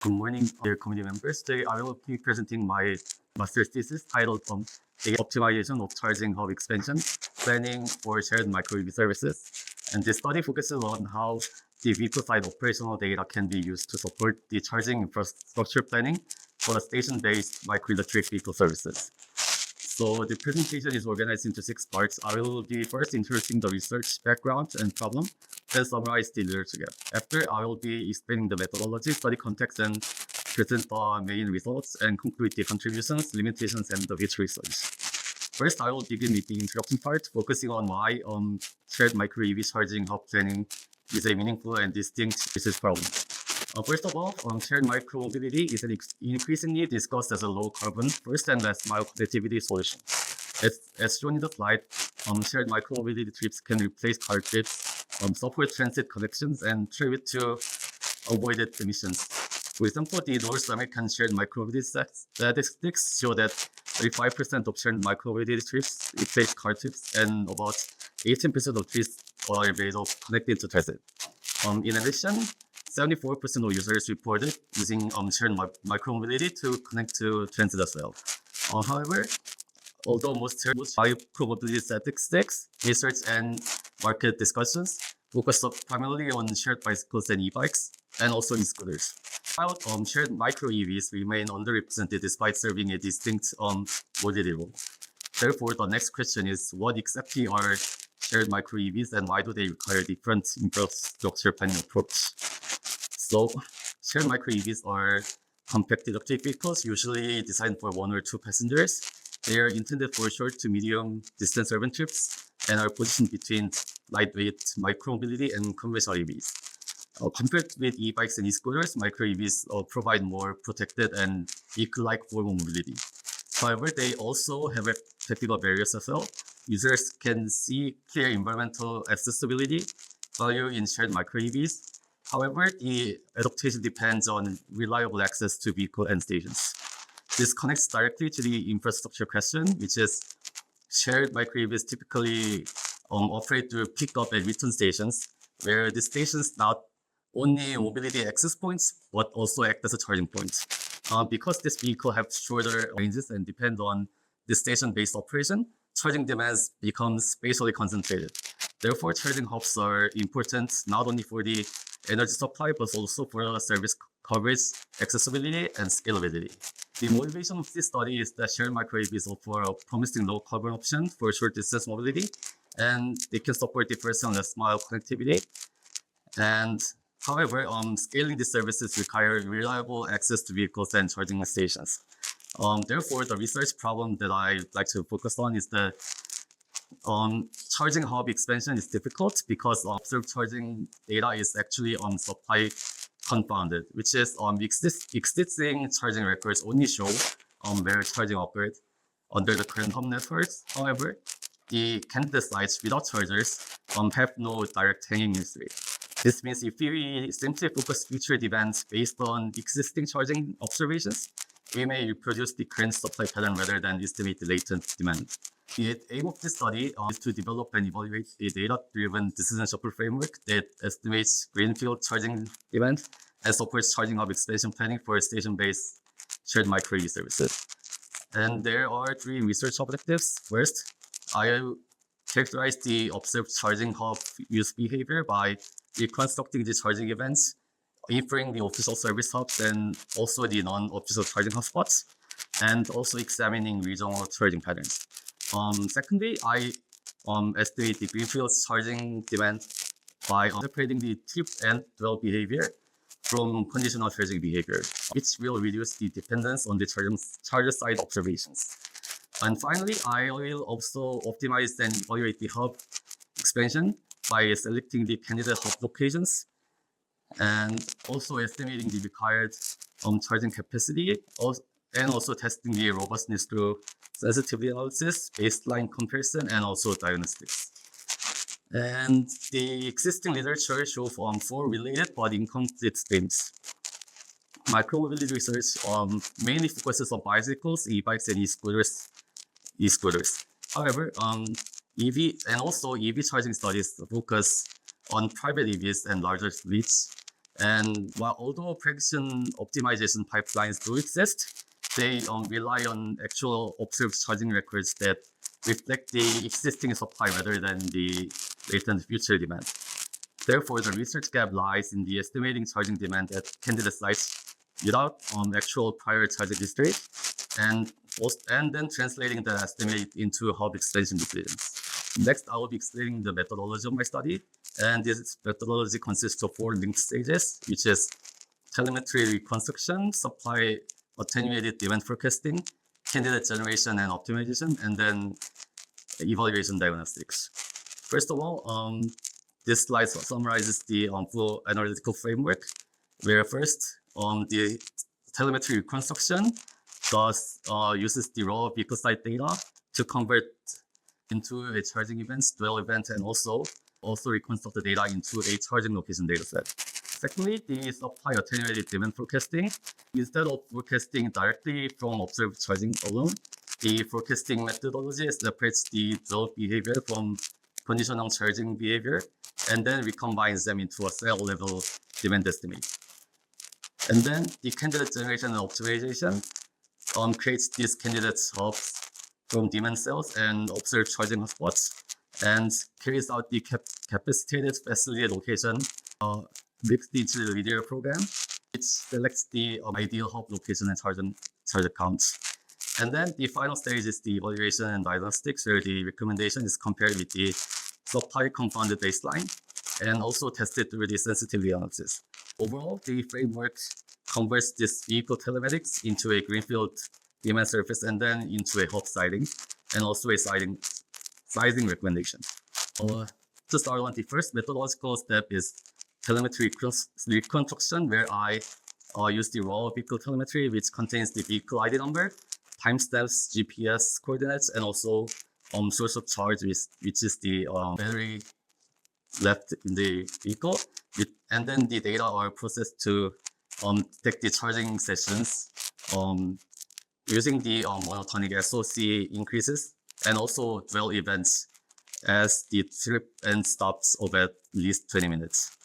Good morning, dear community members. Today I will be presenting my master's thesis titled the Optimization of Charging Hub Expansion, Planning for Shared Micro-EV Services. And this study focuses on how the vehicle-side operational data can be used to support the charging infrastructure planning for a station-based micro-electric vehicle services. So the presentation is organized into 6 parts. I will be first introducing the research background and problem, then summarize the literature. After, I will be explaining the methodology, study context, and present the main results and conclude the contributions, limitations, and the future research. First, I will begin with the introduction part, focusing on why shared micro-EV charging hub planning is a meaningful and distinct research problem. First of all, shared micromobility is an increasingly discussed as a low-carbon, first and last-mile connectivity solution. As shown in the slide, shared micromobility trips can replace car trips, support transit connections, and contribute to avoided emissions. For example, the North American shared micromobility statistics show that 35% of shared micromobility trips replace car trips, and about 18% of trips are made of connected to transit. In addition, 74% of users reported using shared micromobility to connect to transit as well. However, although most micromobility statistics, research, and market discussions focus primarily on shared bicycles and e-bikes, and also e-scooters, while shared micro-EVs remain underrepresented despite serving a distinct mobility role. Therefore, the next question is, what exactly are shared micro-EVs and why do they require different infrastructure planning approach? So, shared micro-EVs are compact electric vehicles, usually designed for 1 or 2 passengers. They are intended for short to medium distance urban trips and are positioned between lightweight micromobility and conventional EVs. Compared with e-bikes and e-scooters, micro-EVs provide more protected and vehicle-like form of mobility. However, they also have technical barriers as well. Users can see clear environmental accessibility value in shared micro-EVs. However, the adaptation depends on reliable access to vehicle and stations. This connects directly to the infrastructure question, which is shared micro-EVs typically operate through pick-up and return stations, where the stations not only mobility access points, but also act as a charging point. Because this vehicle have shorter ranges and depend on the station-based operation, charging demands becomes spatially concentrated. Therefore, charging hubs are important not only for the energy supply, but also for service coverage, accessibility, and scalability. The motivation of this study is that shared micro-EVs offer a promising low-carbon option for short-distance mobility, and they can support the first and last-mile connectivity. And however, scaling these services require reliable access to vehicles and charging stations. Therefore, the research problem that I'd like to focus on is that charging hub expansion is difficult because observed charging data is actually supply-confounded, which is existing charging records only show where charging operates under the current hub networks. However, the candidate sites without chargers have no direct hanging history. This means if we simply focus future demands based on existing charging observations, we may reproduce the current supply pattern rather than estimate the latent demand. The aim of this study is to develop and evaluate a data-driven decision support framework that estimates greenfield charging demand and supports charging hub expansion planning for station-based shared micro-EV services. And there are 3 research objectives. First, I characterize the observed charging hub use behavior by reconstructing the charging events, inferring the official service hubs and also the non-official charging hotspots, and also examining regional charging patterns. Secondly, I estimate the greenfield charging demand by separating the trip and dwell behavior from conditional charging behavior, which will reduce the dependence on the charger side observations. And finally, I will also optimize and evaluate the hub expansion by selecting the candidate hub locations and also estimating the required charging capacity and also testing the robustness through sensitivity analysis, baseline comparison, and also diagnostics. And the existing literature shows 4 related but incomplete streams. Micromobility research mainly focuses on bicycles, e-bikes, and e-scooters. However, EV and also EV charging studies focus on private EVs and larger fleets. And while although prediction optimization pipelines do exist, they rely on actual observed charging records that reflect the existing supply rather than the latent future demand. Therefore, the research gap lies in the estimating charging demand at candidate sites without actual prior charging history, and then translating the estimate into hub expansion decisions. Next, I will be explaining the methodology of my study, and this methodology consists of 4 linked stages, which is telemetry reconstruction, supply-attenuated demand forecasting, candidate generation and optimization, and then evaluation diagnostics. First of all, this slide summarizes the full analytical framework, where first, the telemetry reconstruction uses the raw vehicle site data to convert into a charging events, dwell event, and also reconstruct the data into a charging location dataset. Secondly, the supply attenuated demand forecasting. Instead of forecasting directly from observed charging alone, the forecasting methodology separates the dwell behavior from conditional charging behavior, and then recombines them into a cell level demand estimate. And then the candidate generation and optimization creates these candidate hubs from demand cells and observed charging hotspots, and carries out the capacitated facility location mixed into the linear program, which selects the ideal hub location and charger counts. And then the final stage is the evaluation and diagnostics, where the recommendation is compared with the supply-confounded baseline and also tested through the sensitivity analysis. Overall, the framework converts this vehicle telematics into a greenfield demand surface and then into a hub siting and also a sizing recommendation. To start on, the first methodological step is telemetry reconstruction, where I use the raw vehicle telemetry, which contains the vehicle ID number, timestamps, GPS coordinates, and also source of charge, which is the battery left in the vehicle. And then the data are processed to detect the charging sessions using the monotonic SOC increases, and also dwell events as the trip and stops of at least 20 minutes.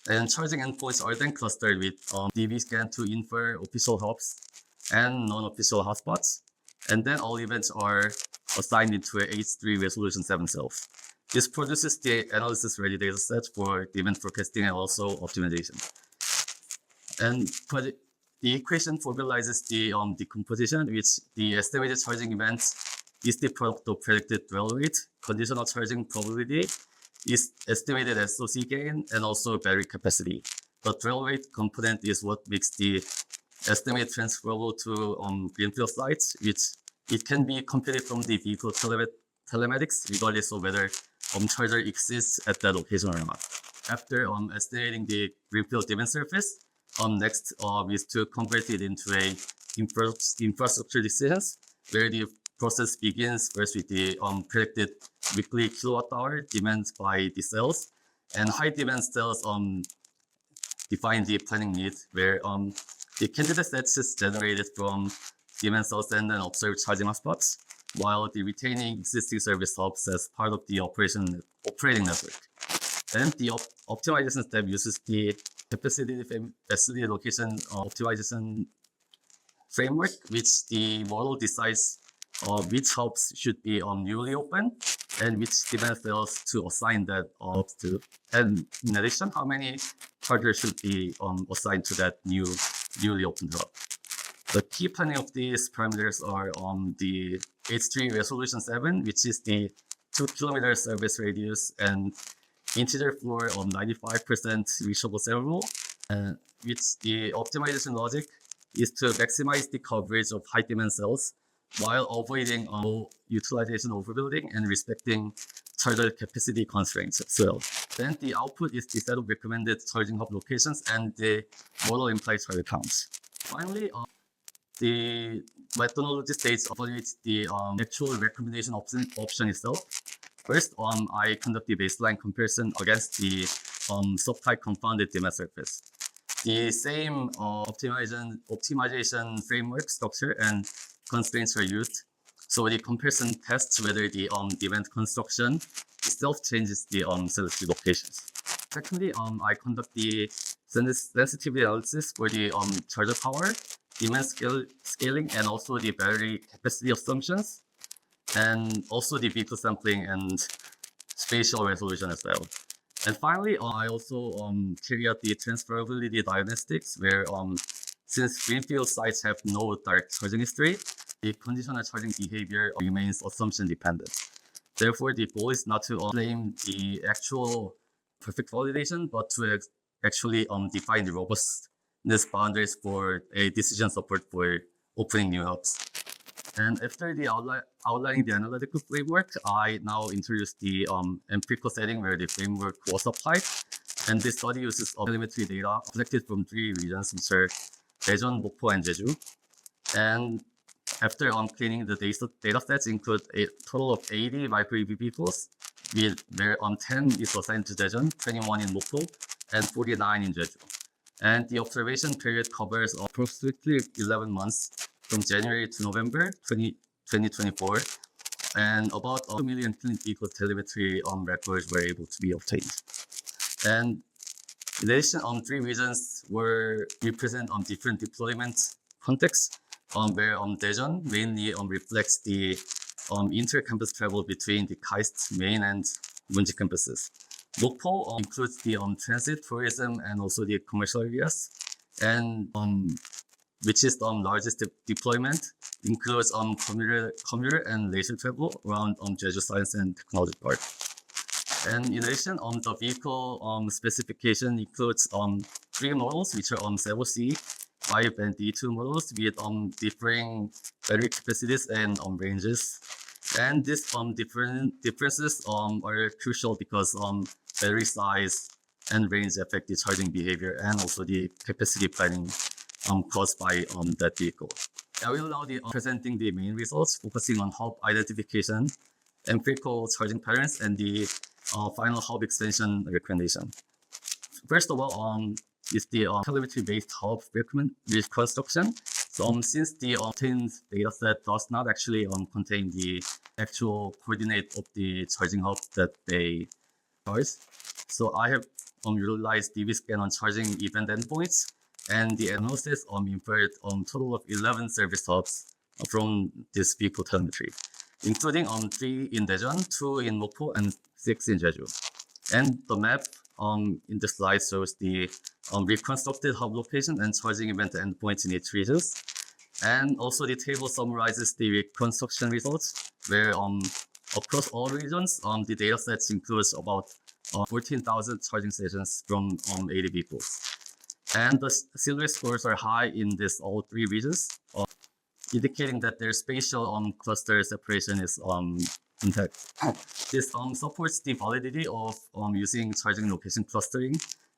And charging endpoints are then clustered with DB scan to infer official hubs and non-official hotspots. And then all events are assigned into a H3 resolution 7 cells. This produces the analysis-ready dataset for demand forecasting and also optimization. And the equation formalizes the decomposition, which the estimated charging events is the product of predicted dwell rate, conditional charging probability, is estimated SOC gain, and also battery capacity. The dwell rate component is what makes the estimate transferable to greenfield sites, which it can be computed from the vehicle telematics, regardless of whether charger exists at that location or not. After estimating the greenfield demand surface, next is to convert it into a infrastructure decisions, where the process begins first with the predicted weekly kilowatt-hour demand by the cells, and high demand cells define the planning need, where the candidate sets is generated from demand cells and then observed charging hotspots, while the retaining existing service hubs as part of the operating network. Then the optimization step uses the capacity facility location optimization framework, which the model decides which hubs should be newly open and which demand cells to assign that hubs to. And in addition, how many chargers should be assigned to that newly opened hub. The key planning of these parameters are the H3 resolution 7, which is the 2-kilometer service radius and integer floor of 95% reachable cell rule, which the optimization logic is to maximize the coverage of high demand cells while avoiding utilization overbuilding and respecting charger capacity constraints as well. Then the output is the set of recommended charging hub locations and the model implied charger counts. Finally, the methodology stage evaluates the actual recommendation option itself. First, I conduct the baseline comparison against the supply-confounded demand surface. The same optimization framework structure and constraints are used. So the comparison tests whether the demand construction itself changes the selected locations. Secondly, I conduct the sensitivity analysis for the charger power, demand scaling, and also the battery capacity assumptions, and also the vehicle sampling and spatial resolution as well. And finally, I also carry out the transferability diagnostics, where since greenfield sites have no direct charging history, the conditional charging behavior remains assumption dependent. Therefore, the goal is not to claim the actual perfect validation, but to actually define the robustness boundaries for a decision support for opening new hubs. And after the outlining the analytical framework, I now introduce the empirical setting where the framework was applied. And this study uses telemetry data collected from 3 regions, which are Daejeon, Mokpo, and Jeju. And after cleaning, the data sets include a total of 80 micro-EV vehicles, where 10 is assigned to Daejeon, 21 in Mokpo, and 49 in Jeju. And the observation period covers approximately 11 months from January to November 2024, and about 2 million clean vehicle telemetry records were able to be obtained. And in addition, 3 regions were represent different deployment contexts, where Daejeon mainly reflects the inter-campus travel between the KAIST main and Munji campuses. Mokpo includes the transit, tourism, and also the commercial areas, and which is the largest deployment, includes commuter and leisure travel around Jeju Science and Technology Park. And in addition, the vehicle specification includes 3 models, which are C, 5 and D2 models with differing battery capacities and ranges. And these differences are crucial because battery size and range affect the charging behavior and also the capacity planning caused by that vehicle. I will now be presenting the main results, focusing on hub identification, empirical charging patterns, and the final hub extension recommendation. First of all, is the telemetry-based hub reconstruction. So since the obtained dataset does not actually contain the actual coordinate of the charging hubs that they charge, so I have utilized DB scan on charging event endpoints, and the analysis inferred total of 11 service hubs from this vehicle telemetry, including 3 in Daejeon, 2 in Mokpo, and 6 in Jeju. And the map in the slide shows the reconstructed hub location and charging event endpoints in each region. And also the table summarizes the reconstruction results, where across all regions, the data sets includes about 14,000 charging stations from 80 vehicles. And the silver scores are high in all 3 regions, indicating that their spatial cluster separation is intact. This supports the validity of using charging location clustering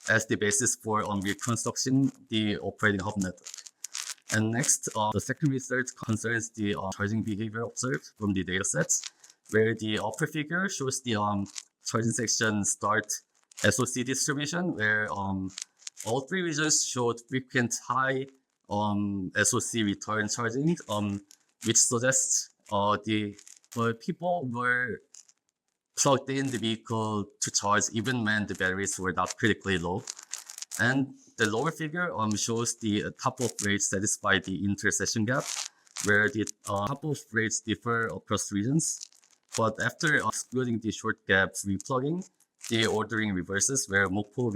as the basis for reconstructing the operating hub network. And next, the second research concerns the charging behavior observed from the datasets, where the upper figure shows the charging section start SOC distribution, where all 3 regions showed frequent high SOC return charging, which suggests the people were plugged in the vehicle to charge even when the batteries were not critically low. And the lower figure shows the top-off rates satisfy the intersection gap, where the top-off rates differ across regions. But after excluding the short gap replugging, the ordering reverses, where Mokpo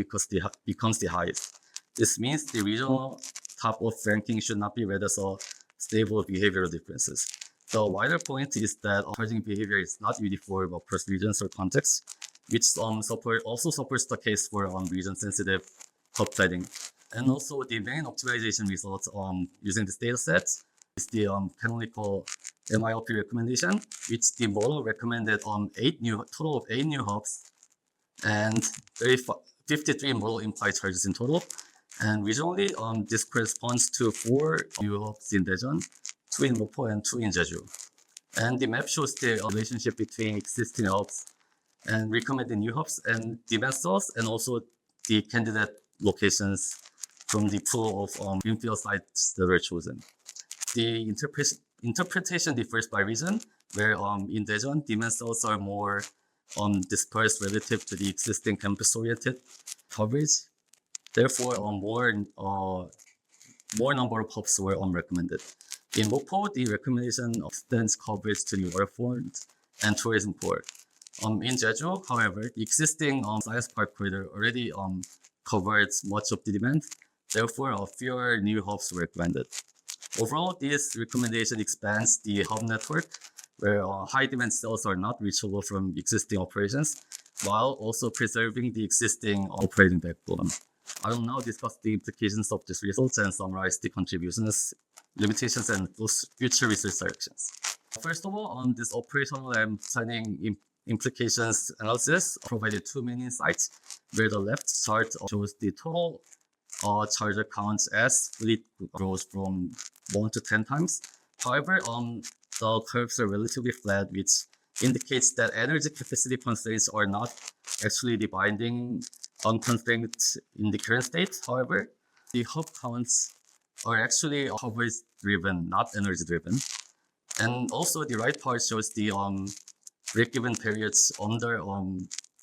becomes the highest. This means the regional top-off ranking should not be read as a stable behavioral differences. The wider point is that charging behavior is not uniform across regions or contexts, which also supports the case for region-sensitive hub planning. And also the main optimization results using this data set is the canonical MILP recommendation, which the model recommended total of 8 new hubs and 53 model implied charges in total. And regionally, this corresponds to 4 new hubs in Daejeon, 2 in Mokpo, and 2 in Jeju. And the map shows the relationship between existing hubs and recommended new hubs and demand source, and also the candidate locations from the pool of greenfield sites that were chosen. The interpretation differs by region, where in Daejeon, demand cells are more dispersed relative to the existing campus-oriented coverage. Therefore, more number of hubs were recommended. In Mokpo, the recommendation extends coverage to the waterfront and tourism port. In Jeju, however, the existing science park corridor already covered much of the demand. Therefore, fewer new hubs were recommended. Overall, this recommendation expands the hub network where high demand cells are not reachable from existing operations, while also preserving the existing operating backbone. I will now discuss the implications of this results and summarize the contributions, limitations, and those future research directions. First of all, on this operational and planning implications analysis provided two main insights, where the left chart shows the total charger counts as fleet grows from 1 to 10 times. However, the curves are relatively flat, which indicates that energy capacity constraints are not actually the binding constraints in the current state. However, the hub counts are actually coverage driven, not energy driven. And also the right part shows the break-even periods under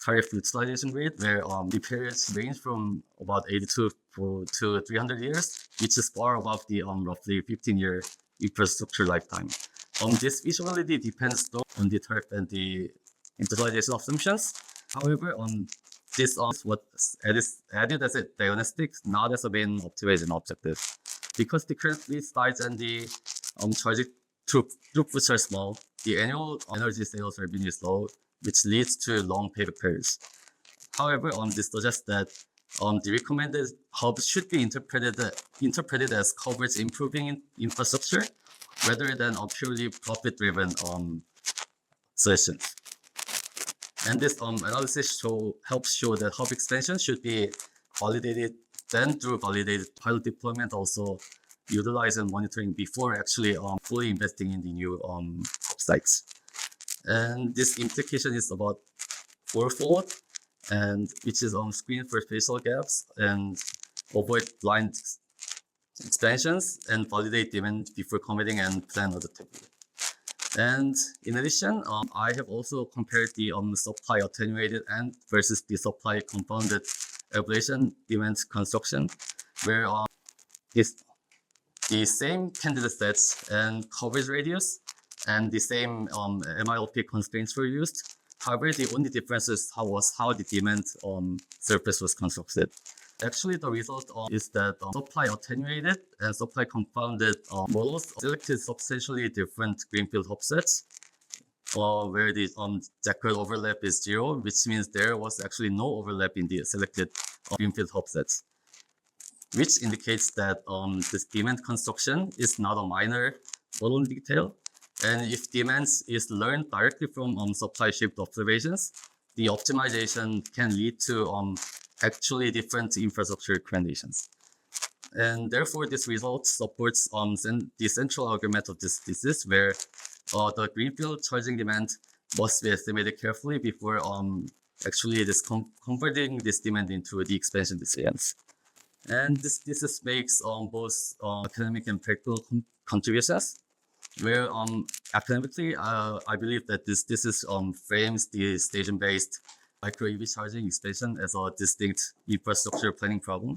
tariff utilization rate, where the periods range from about 82 to 300 years, which is far above the roughly 15-year infrastructure lifetime. This feasibility depends though on the tariff and the utilization assumptions. However, this is what added as a diagnostic, not as a main optimization objective. Because the current fleet size and the charging throughputs are small, the annual energy sales revenue is low, which leads to long payback periods. However, this suggests that the recommended hubs should be interpreted as coverage improving infrastructure rather than a purely profit-driven solutions. And this analysis helps show that hub expansion should be validated, then through validated pilot deployment, also utilize and monitoring before actually fully investing in the new hub sites. And this implication is about fourfold, and which is screen for facial gaps and avoid blind expansions and validate demand before committing and plan adaptively. And in addition, I have also compared the supply-attenuated and versus the supply-confounded ablation demand construction, where the same candidate sets and coverage radius and the same MILP constraints were used. However, the only difference was how the demand surface was constructed. Actually, the result is that supply-attenuated and supply-confounded models selected substantially different greenfield hubsets, where the Jekyll overlap is 0, which means there was actually no overlap in the selected greenfield hubsets, which indicates that this demand construction is not a minor model detail. And if demand is learned directly from supply-shaped observations, the optimization can lead to actually different infrastructure recommendations. And therefore, this result supports the central argument of this thesis, where the greenfield charging demand must be estimated carefully before actually converting this demand into the expansion decisions. And this thesis makes both academic and practical contributions, where academically, I believe that this thesis frames the station-based micro-EV charging expansion as a distinct infrastructure planning problem,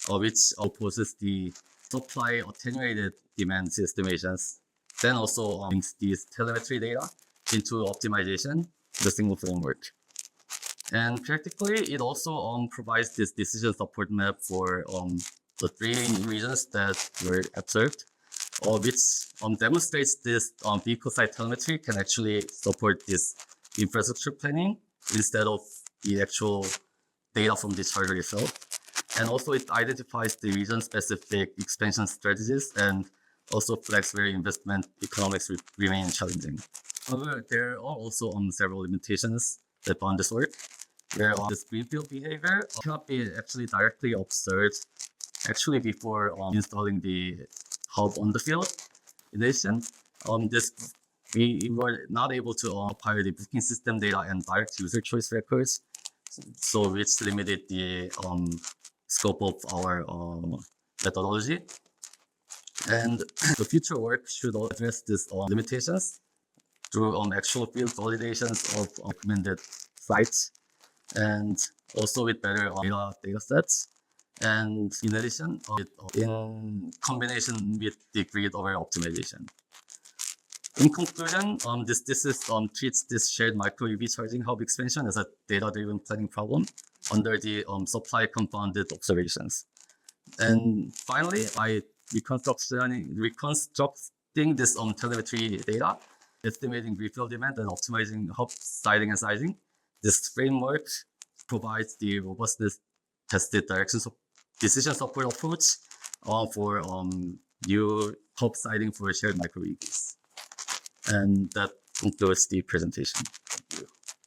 which opposes the supply-attenuated demand estimations, then also links these telemetry data into optimization, the single framework. And practically, it also provides this decision support map for the 3 regions that were observed, which demonstrates this vehicle site telemetry can actually support this infrastructure planning instead of the actual data from the charger itself. And also it identifies the region-specific expansion strategies and also flags where investment economics remain challenging. However, there are also several limitations that bound this work, where this greenfield behavior cannot be actually directly observed actually before installing the hub on the field. In addition, we were not able to acquire the booking system data and direct user choice records, so which limited the scope of our methodology. And the future work should address these limitations through actual field validations of recommended sites, and also with better data sets, And in addition, in combination with the grid-over optimization. In conclusion, this thesis treats this shared micro-EV charging hub expansion as a data-driven planning problem under the supply-confounded observations. And finally, by reconstructing this telemetry data, estimating greenfield demand and optimizing hub siting and sizing, this framework provides the robustness tested decision support approach for new hub siting for shared micro-EVs. And that concludes the presentation. Thank you.